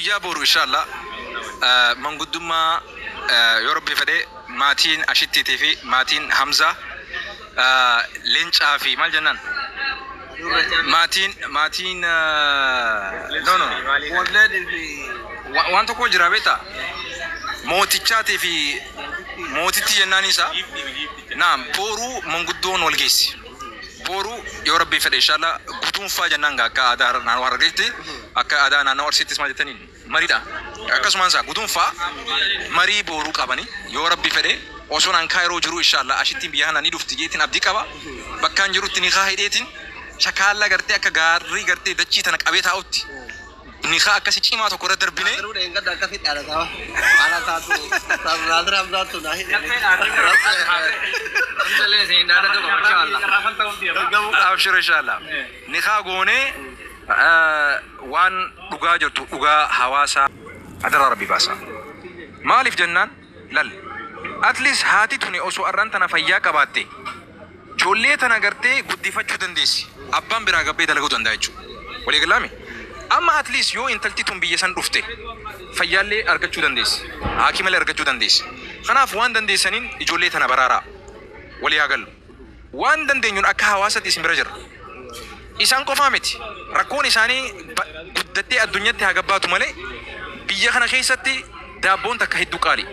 guyyaa boru inshallah manguddummaa yoo rabbi fedhe maatiin ashittiitii fi maatiin Hamza leencaa fi maal jennaan maatiin no waan tokko jira beeta mootichaatii fi mootittii jennaan isaa naam boru manguddoon wal geessi boru yoo rabbi fedhe inshallah gutuunfaa jennaan akka aadaa naannoo Harargeetti akka aadaa naannoo Arsiittis maal jettaniin mariidha akkasumaan isaa gutuunfaa marii boru qabani yoo rabbi fedhe osoo naan kaayiroo jiru inshallah ashittiin biyya kana ni dhufti jeetiin abdii qaba bakkaan jirutti ni haahideetiin shakaalla gartee akka gaarii gartee dachii tana qabee taa'utti ni haa akkasi cimaa tokko irra darbine abshir inshallah ni haa goone waan dhugaa jirtu dhugaa hawaasa adara rabbi baasa maalif jennaan lal at least haati tuni osoo arran tana fayyaa qabaatte ijoollee tana gartee guddifachuu dandeessi abbaan biraa gabbee dalaguu danda'a jechuudha walii galaami amma at least yoo intalti tun biyya san dhufte fayyaallee argachuu dandeessi haakimalee argachuu dandeessi kanaaf waan dandeessaniin ijoollee tana baraaraa walii haa gallu waan dandeenyuun akka hawaasatti isin bira jirra isaan qofaa miti rakkoon isaanii guddattee addunyaatti haa gabbaatu malee biyya kana keessatti daabboon takka hedduu qaali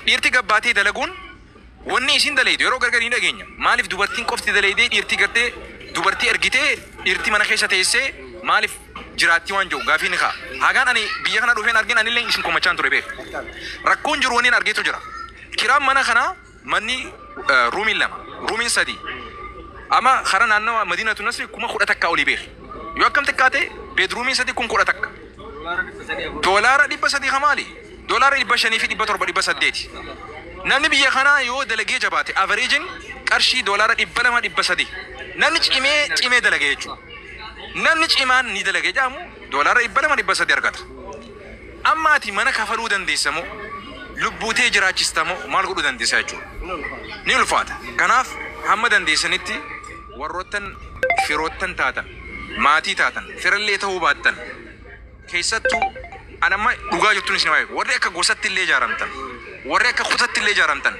dhiirti gabbaatee dalaguun wanni isin dalaydu yeroo gargar hin dhageenya maaliif dubartiin qofti dalaydee dhiirti gartee dubartii ergitee dhiirti mana keessa teessee maaliif jiraatti waan jiru gaafii ni kaa hagaan ani biyya kana dhufeen argin anillee isin komachaan ture beek rakkoon jiru wanni argeetu jira kiraan mana kana manni ruumiin 2 ruumiin 3 ama khara naannawa Madinatu Nasri kuma 10 takka olii beek yoo akkam takkaate beedruumiin 3 kun 10 takka doolaara 300 kamaali doolaara 500 fi 700 namni biyya kana yoo dalagee jabaate averaging qarshii doolaara 200 namni cimee dalagee jechuudha namni cimaan ni dalagee jaamu doolaara 200 argata amma ati mana kafaluu dandeessamoo lubbuutee jiraachistamoo maal godhuu dandeessa jechuudha ni ulfaata kanaaf hamma dandeessanitti warroottan firoottan taatan maatii taatan firallee ta'uu baattan keessattuu anamma dhugaa jettuun isin waa'ee warri akka gosatti illee ijaaramtan warri akka kutatti illee ijaaramtan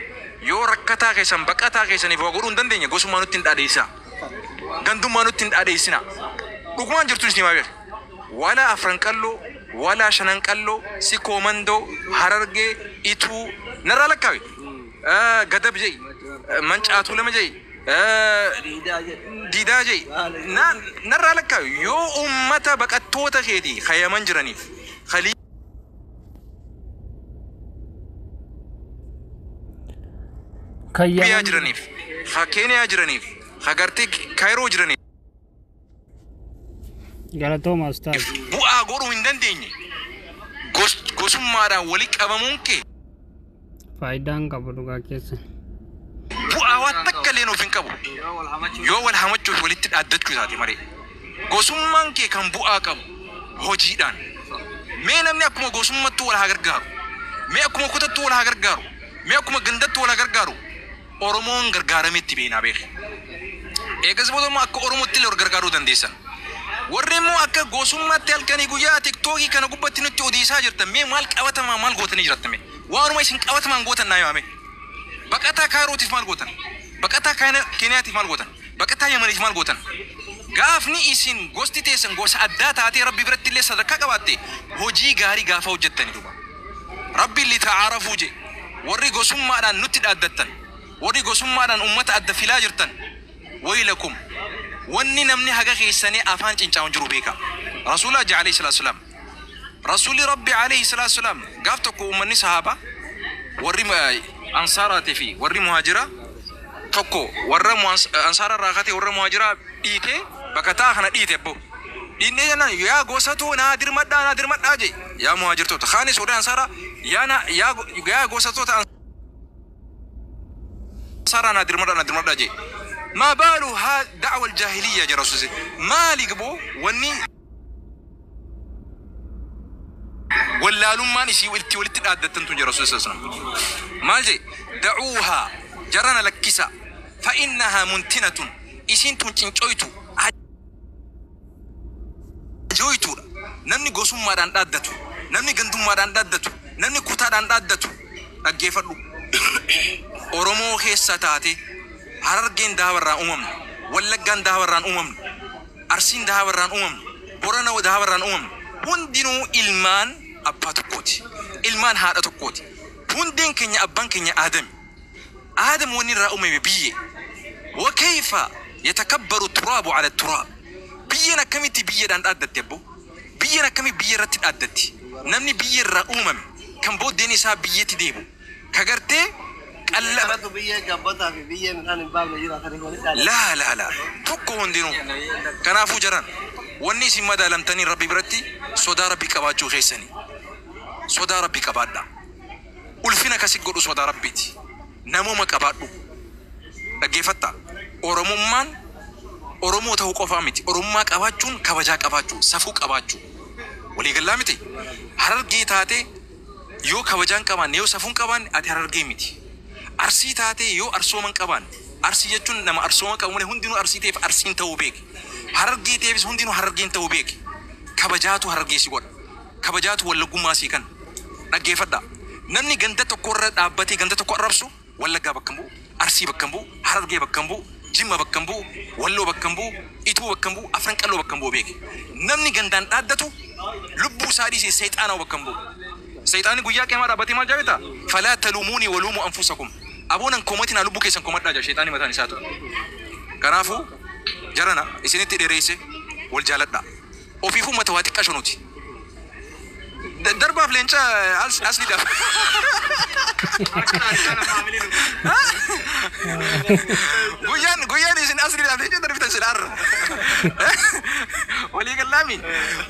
yoo rakkataa keessan baqataa keessaniif waa godhuu hin dandeenye gosummaa nutti hin dhaadheessaa gandummaa nutti hin dhaadheessina dhugumaan jirtuun isin waa'ee wala afran qalloo wala shanan qalloo si koomandoo harargee ituu narraa lakkaawe gadab jei mancaatuu lama jei diidaa jei narraa lakkaawe yoo ummata baqattoota keetii khayyaman jiraniif biyaa jiraniif ha Keeniyaa jiraniif ha gartee Kaayiroo jiraniif galatooma ustaaz bu'aa godhuu hin dandeenye gosummaadhaan wali qabamuun kee faayidaan qabu dhugaa keessa bu'aa waan takka illee nuuf hin qabu yoo wal hamachuuf walitti dhaaddachuu isaati malee gosummaan kee kan bu'aa qabu hojiidhaan mee namni akkuma gosummattuu wal haa gargaaru mee akkuma kutattuu wal haa gargaaru mee akkuma gandattuu wal haa gargaaru Oromoon gargaarametti beeknaa beek eegas boodammoo akka Oromootti illee gargaaruu dandeessan warri immoo akka gosummaatti halkanii guyyaa tiktookii kana gubbatti nutti odiisaa jirtan mee maal qabatamaa maal gootanii jirtan mee waanuma isin qabatamaan gootan naa yaame baqataa Kaayirootiif maal gootan baqataa Keeniyaatiif maal gootan baqataa Yemeniif maal gootan gaafni isin gosti teessan gosa addaa taatee rabbi biratti illee sadarkaa qabaatte hojii gaarii gaafa hojjettani duba rabbi li ta'aarafuu je warri gosummaadhaan nutti dhaaddattan warri gosummaadhaan ummata adda filaa jirtan waylakum wanni namni haga keessanii afaan cincaa'uun jiru beeka rasuula alayhi salatu wasalam rasuuli rabbi alayhi salatu wasalam gaaf tokko ummanni sahaba warri ansaaraatii fi warri muhaajira tokko warra ansaara irraa kate warra muhaajira dhiite bakataa kana dhiite abbo dhiinne jennaan yaa gosatoo naa dirmadhaa je yaa muhaajirtoota kaanis warri ansaara yaa gosatoota أنصارا نادر جي ما بالو ها دعوة الجاهلية يا رسول ما لقبو وني ولا لما نسي ولت الأدة تنتج رسول الله صلى الله عليه وسلم ما جي دعوها جرنا لكسا فإنها منتنة إسين تنتين جويتو namni gosummaadhaan dhaaddatu namni gandummaadhaan dhaaddatu namni kutaadhaan dhaaddatu dhaggeeffadhu. Oromoo keessa taate Harargeen daawarraan uumamne, Wallaggaan daawarraan uumamne, Arsiin daawarraan uumamne, Borana daawarraan uumamne. Hundinuu ilmaan abbaa tokkooti, ilmaan haadha tokkooti. Hundeen keenya abbaan keenya Aadami. Aadam wanni irraa uumame biyye. وكيف يتكبر التراب على التراب بينا كمي تبينا أدت يبو بينا كمي بيرت أدت نمني بير رأومم كم بود ديني ساب بيتي ديبو كجرتي لا لا لا لا تكون دينو كنافو جران والناس ماذا لم تني ربي برتي صدا ربي كباجو غيسني صدا ربي كبادا ولفينا كسيقول صدا ربيتي نمو ما كبادو dhaggeeffatta oromummaan oromoo ta'uu qofaa miti oromummaa qabaachuun kabajaa qabaachuu safuu qabaachuu walii galaa miti harargee taate yoo kabajaan qabaanne yoo safuun qabaanne ati harargee miti arsii taate yoo arsooman qabaanne arsii jechuun nama arsooma qabu hundinuu arsii ta'eef arsiin ta'uu beeki harargee ta'eefis hundinuu harargeen ta'uu beeki kabajaatu harargee si godha kabajaatu wallagummaa sii kan dhaggeeffadha namni ganda tokkorra dhaabbatee ganda tokko arrabsu wallaggaa bakka bu'u Arsi bakkambu, Harargee bakkambu, Jimma bakkambu, Walloo bakkambu, Ituu bakkambu, Afran Qalloo bakkambu beeki. Namni gandaan dhaaddatu lubbuu isaadhiisee seexaana bakkambu. Seexaanni guyyaa qiyaamaa dhaabbatee maal jaabeta? Falaa taluumuunii waluumu anfusakum. Aboonan koomatina lubbuu keessan koomadhaa jira seexaanni mataan isaa ta'u. Kanaafuu jarana isinitti dheereesse wal jaaladha. Ofiifuu mata waa xiqqaa shonuuti. Darbaaf leenca asliidhaaf. Guyyaan isin asliidhaaf leenca darbitan silaarra. Walii gallaami.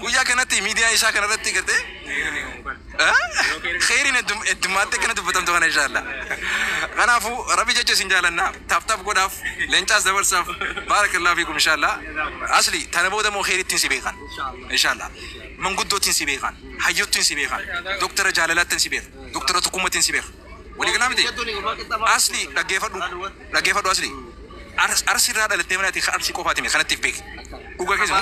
Guyyaa kanatti miidiyaa isaa kanarratti gartee خيرين الدمات كنا دبتم توانا إن شاء الله. أنا فو ربي جت سين جالنا تاف قداف لينتاس دبر ساف بارك الله فيكم إن شاء الله. أصلي تنبودا مو خير تنسي خان إن شاء الله. من قدو تنسي خان حيوت تنسي خان دكتور جلالات تنسي دكتور حكومة تنسي ولي كلام دي أصلي لقيفدو أصلي أرسل هذا التمرين تي أرسل كوفاتي خانة تفبيك وقا كيسون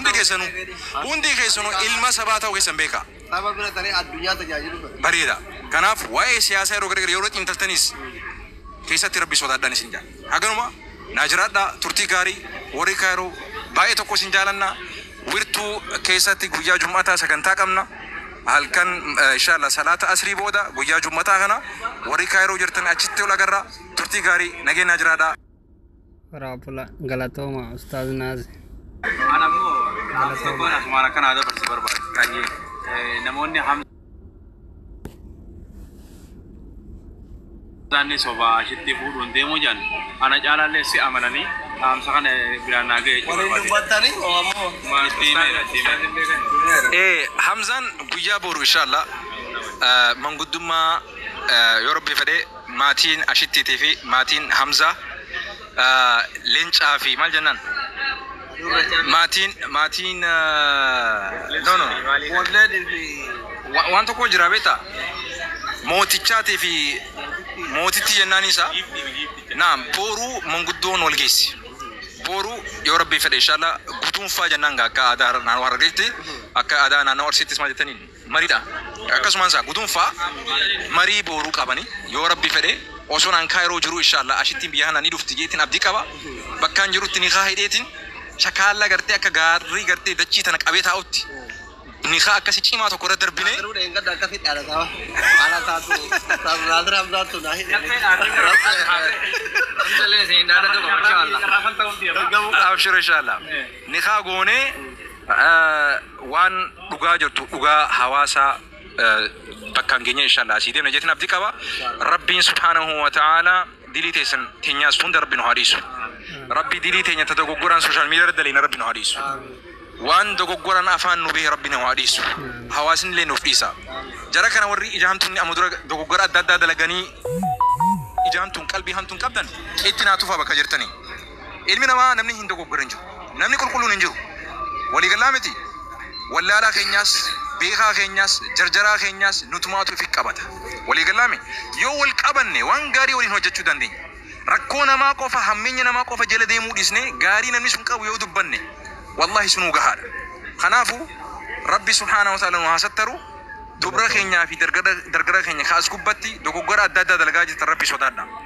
هندي كيسونو إلما سباتا وكيسون بيكا بريدا كناف واي سياسة روغرغر يورت انتلتنيس كيسا تربي سودا داني سنجا هاغنما ناجرات دا ترتي غاري وري كايرو باي توكو سنجالنا ويرتو كيسا تي غويا جمعتا سكنتا قمنا هل كان ان شاء الله صلاه اسري بودا غويا جمعتا غنا وري كايرو جرتن اچتو لغرا ترتي غاري نگي ناجرادا راپلا غلطوما استاذ ناز انا مو غلطوما اسمانا كان هذا بس برباد كاجي نموني هم زاني صبا شتي فودون ديمو جان انا جالا لسي امناني ام سكن برانا گه ورين بطاني اوامو ما ايه حمزان بويا بورو ان شاء الله من قدما يوربي فدي ماتين اشتي تي في ماتين حمزه لينش افي مال جنان ماتين نو وانتو كو جرابيتا موتيچاتي في موتيتي جنانيسا نعم بورو منغدون والجيس بورو يا ربي فدي ان شاء الله غدون فاجنانغا كادار نوارغيتي اكا ادا نور سيتيس مالتنين مريدا اكاسمانسا غدون فا مري بورو قباني يا ربي فدي وسونان كايرو جرو ان شاء الله اشتي بيانا ني دفتي جيتين ابدي قبا بكان جروتني خايديتين شكالا غرتي اكا غاري غرتي دچي تنك ابيتا اوتي نيخا اكاسي چيما تو كره دربيني terus enggak dekat itu ada sama ala satu radram satu nah alhamdulillah سين دادا تو ما شاء الله ابشر ان شاء الله نيخا غوني وان دغا جرتو دغا حواسا بكان غني ان شاء الله سيدي نجتنا ابدي قبا ربي سبحانه وتعالى ديليتسن تنياس فوند ربنا حديث ربي ديليتني تدغغوران سوشال ميديا دلينا ربنا حديث وان دغغوران افان نبي ربنا حديث حواسن لين نفيسا جرا كان وري اجامتني امدر دغغورا دادا دلغني اجامتن قلبي همتن قبدن اتنا توفا بكجرتني علمنا ما نمني هند دغغورنجو نمني كلكلون انجو ولي غلامتي ولا لا خنياس بيخا خنياس جرجرا خنياس نتماتو في قبتا ولي غلامي يو والقبن وان غاري ولي هوجچو دندي ركونا ما قفا همينا ما قفا جلدي موديسني غاري نمني سن قبو يو دبن والله سنو غهار خنافو ربي سبحانه وتعالى وهستروا دبر خينيا في درجة خينيا خاص كبتي دوكو غرا دادا دلقاجة ربي سودانا